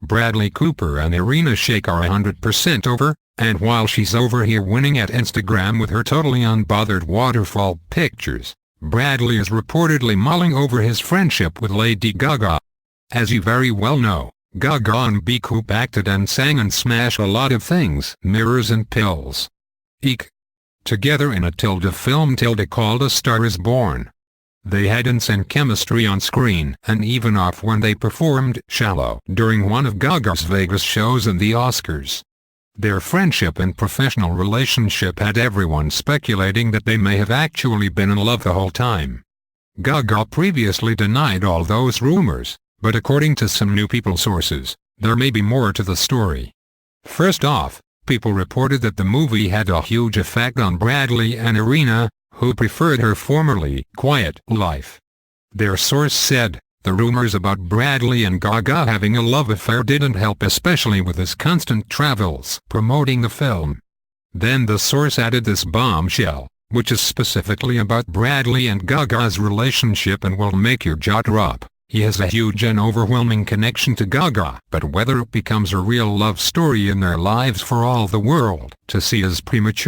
Bradley Cooper and Irina Shayk are 100% over, and while she's over here winning at Instagram with her totally unbothered waterfall pictures, Bradley is reportedly mulling over his friendship with Lady Gaga. As you very well know, Gaga and B. Coop acted and sang and smashed a lot of things. Mirrors and pills. Eek. Together in a film called A Star Is Born. They had insane chemistry on screen and even off when they performed Shallow during one of Gaga's Vegas shows and the Oscars. Their friendship and professional relationship had everyone speculating that they may have actually been in love the whole time. Gaga previously denied all those rumors, but according to some New People sources, there may be more to the story. First off, people reported that the movie had a huge effect on Bradley and Irina, who preferred her formerly quiet life. Their source said, the rumors about Bradley and Gaga having a love affair didn't help, especially with his constant travels promoting the film. Then the source added this bombshell, which is specifically about Bradley and Gaga's relationship and will make your jaw drop. He has a huge and overwhelming connection to Gaga, but whether it becomes a real love story in their lives for all the world to see is premature.